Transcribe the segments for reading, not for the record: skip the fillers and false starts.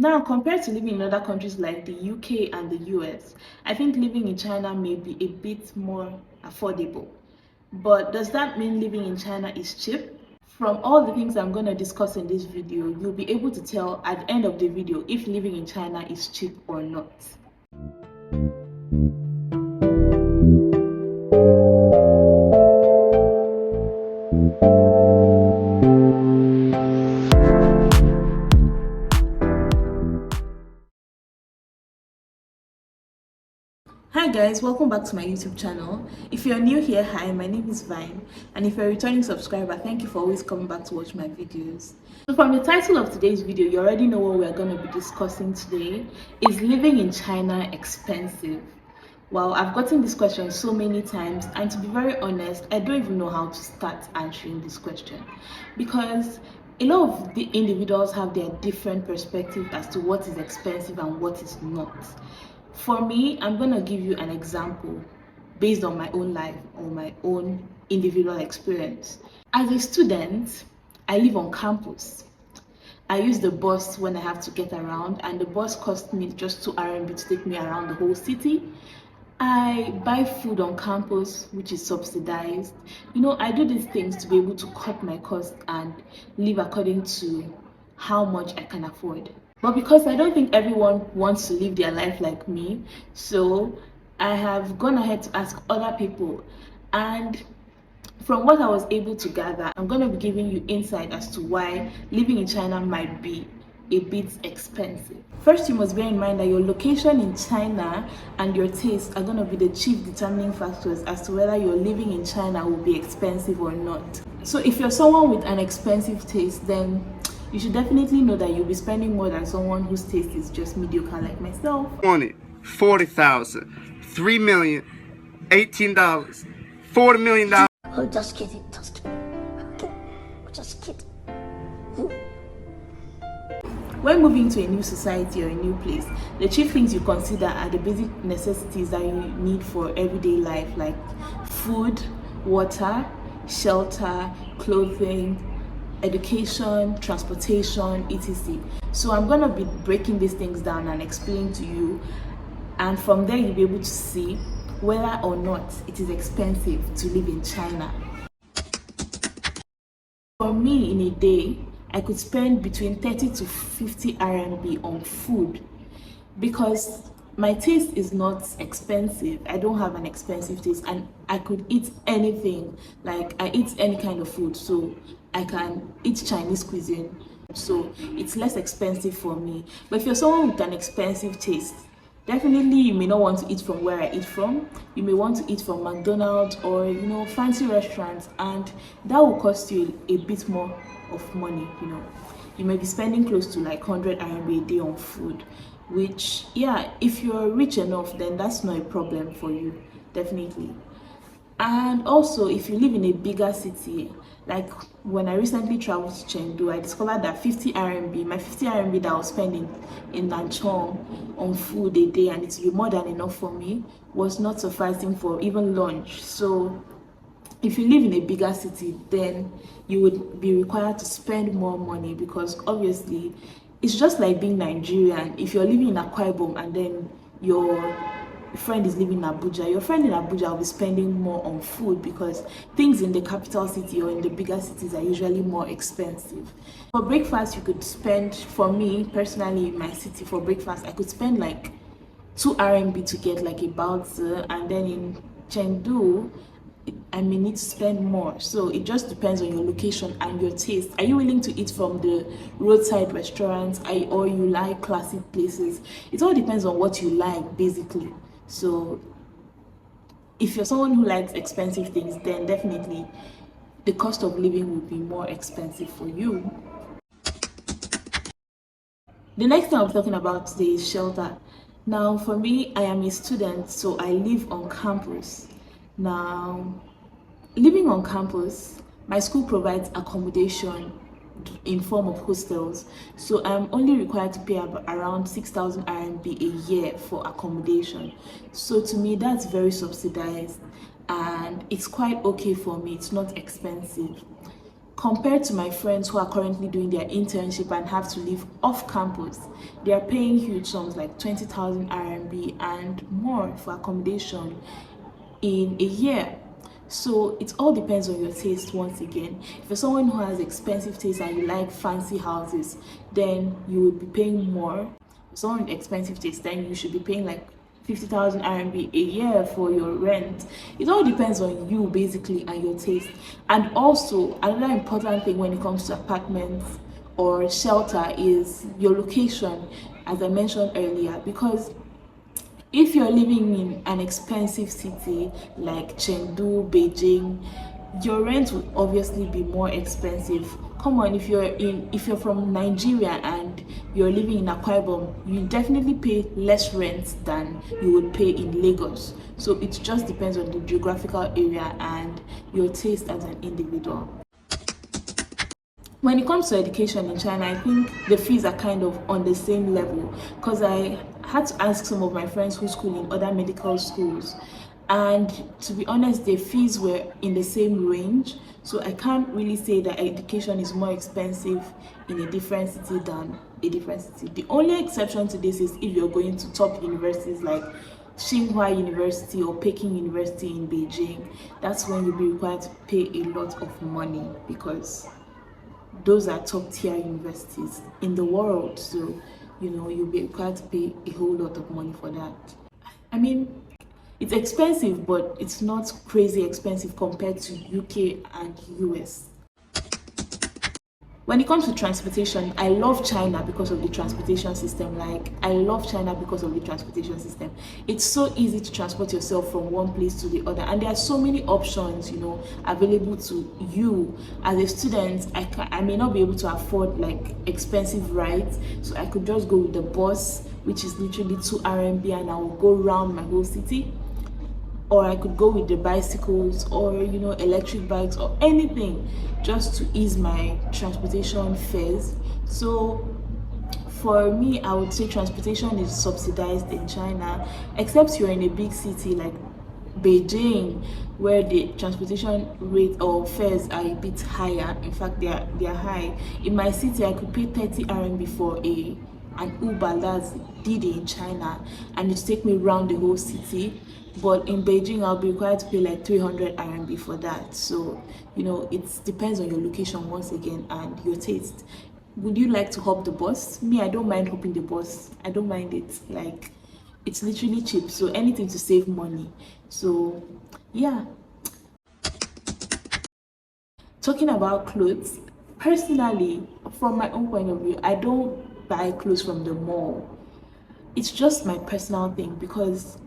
Now, compared to living in other countries like the UK and the US, I think living in China may be a bit more affordable. But does that mean living in China is cheap? From all the things I'm going to discuss in this video, you'll be able to tell at the end of the video if living in China is cheap or not. Hi guys, welcome back to my YouTube channel. If you're new here, hi, my name is Vine, and if you're a returning subscriber, thank you for always coming back to watch my videos. So from the title of today's video, you already know what we're going to be discussing today. Is living in China expensive? Well, I've gotten this question so many times, and to be very honest, I don't even know how to start answering this question, because a lot of the individuals have their different perspective as to what is expensive and what is not. For me, I'm going to give you an example based on my own life or my own individual experience. As a student, I live on campus. I use the bus when I have to get around, and the bus costs me just 2 RMB to take me around the whole city. I buy food on campus, which is subsidized. I do these things to be able to cut my cost and live according to how much I can afford. But because I don't think everyone wants to live their life like me, so I have gone ahead to ask other people. And from what I was able to gather, I'm going to be giving you insight as to why living in China might be a bit expensive. First, you must bear in mind that your location in China and your taste are going to be the chief determining factors as to whether your living in China will be expensive or not. So if you're someone with an expensive taste, then you should definitely know that you'll be spending more than someone whose taste is just mediocre like myself. Wanted 40,000, 3 million, $18, $40 million. Oh, just kidding, just kidding. When moving to a new society or a new place, the chief things you consider are the basic necessities that you need for everyday life, like food, water, shelter, clothing, education, transportation, etc. So I'm going to be breaking these things down and explain to you, and from there you'll be able to see whether or not it is expensive to live in China. For me, in a day, I could spend between 30 to 50 RMB on food, because my taste is not expensive. I don't have an expensive taste, and I could eat anything. Like, I eat any kind of food, so I can eat Chinese cuisine, so it's less expensive for me. But if you're someone with an expensive taste, definitely you may not want to eat from where I eat from. You may want to eat from McDonald's or fancy restaurants, and that will cost you a bit more of money. You may be spending close to like 100 RMB a day on food, which, yeah, if you're rich enough, then that's not a problem for you, definitely. And also, if you live in a bigger city, like when I recently traveled to Chengdu, I discovered that 50 RMB, my 50 RMB that I was spending in Nanchong on food a day, and it's more than enough for me, was not sufficing for even lunch. So if you live in a bigger city, then you would be required to spend more money, because obviously it's just like being Nigerian. If you're living in Akwa Ibom and then your friend is living in Abuja, your friend in Abuja will be spending more on food, because things in the capital city or in the bigger cities are usually more expensive. For breakfast, you could spend, for me personally, in my city, for breakfast I could spend like 2 RMB to get like a baozi, and then in Chengdu I may need to spend more. So it just depends on your location and your taste. Are you willing to eat from the roadside restaurants, or you like classic places? It all depends on what you like, basically. So if you're someone who likes expensive things, then definitely the cost of living will be more expensive for you. The next thing I'm talking about today is shelter. Now, for me, I am a student, so I live on campus. Now, living on campus, my school provides accommodation in form of hostels, so I'm only required to pay around 6,000 RMB a year for accommodation. So to me, that's very subsidized, and it's quite okay for me. It's not expensive. compared to my friends who are currently doing their internship and have to live off campus, they are paying huge sums like 20,000 RMB and more for accommodation in a year. So it all depends on your taste once again. If you're someone who has expensive taste and you like fancy houses, then you will be paying more. For someone with expensive taste, then you should be paying like 50,000 RMB a year for your rent. It all depends on you basically and your taste. And also another important thing when it comes to apartments or shelter is your location, as I mentioned earlier, because if you're living in an expensive city like Chengdu, Beijing, your rent will obviously be more expensive. Come on, if you're from Nigeria and you're living in Akwa Ibom, you definitely pay less rent than you would pay in Lagos. So it just depends on the geographical area and your taste as an individual. When it comes to education in China, I think the fees are kind of on the same level, because I had to ask some of my friends who school in other medical schools, and to be honest, the fees were in the same range. So I can't really say that education is more expensive in a different city than a different city. The only exception to this is if you're going to top universities like Tsinghua University or Peking University in Beijing. That's when you'll be required to pay a lot of money, because those are top tier universities in the world. So you'll be required to pay a whole lot of money for that. I mean, it's expensive, but it's not crazy expensive compared to UK and US. When it comes to transportation, I love China because of the transportation system. It's so easy to transport yourself from one place to the other, and there are so many options, available to you. As a student, I may not be able to afford like expensive rides, so I could just go with the bus, which is literally 2 RMB, and I will go around my whole city. Or I could go with the bicycles or electric bikes or anything, just to ease my transportation fares. So for me, I would say transportation is subsidized in China, except you're in a big city like Beijing, where the transportation rate or fares are a bit higher. In fact, they are high. In my city, I could pay 30 RMB for an Uber, that's Didi in China, and it take me around the whole city. But in Beijing, I'll be required to pay like 300 RMB for that. So it depends on your location once again and your taste. Would you like to hop the bus? Me, I don't mind hopping the bus. I don't mind it. Like, it's literally cheap, so anything to save money. So yeah. Talking about clothes, personally, from my own point of view, I don't buy clothes from the mall. It's just my personal thing, because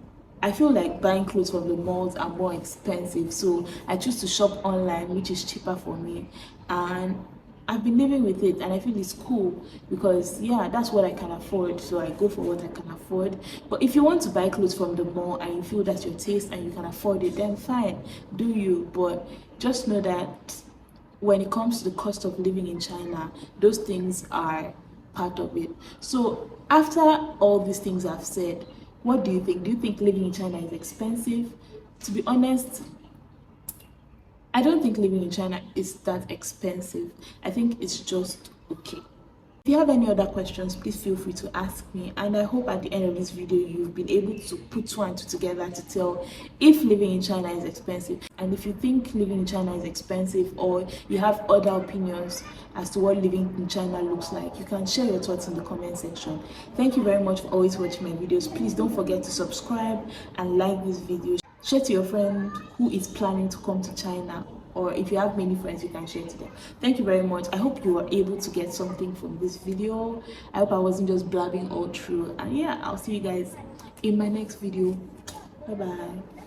I feel like buying clothes from the malls are more expensive, so I choose to shop online, which is cheaper for me, and I've been living with it, and I feel it's cool because that's what I can afford, so I go for what I can afford. But if you want to buy clothes from the mall and you feel that's your taste and you can afford it, then fine, do you. But just know that when it comes to the cost of living in China, those things are part of it. So after all these things I've said, what do you think? Do you think living in China is expensive? To be honest, I don't think living in China is that expensive. I think it's just okay. If you have any other questions, please feel free to ask me, and I hope at the end of this video you've been able to put 2 and 2 together to tell if living in China is expensive. And if you think living in China is expensive, or you have other opinions as to what living in China looks like, you can share your thoughts in the comment section. Thank you very much for always watching my videos. Please don't forget to subscribe and like this video. Share to your friend who is planning to come to China, or if you have many friends, you can share to them. Thank you very much. I hope you were able to get something from this video. I hope I wasn't just blabbing all through, and I'll see you guys in my next video. Bye bye.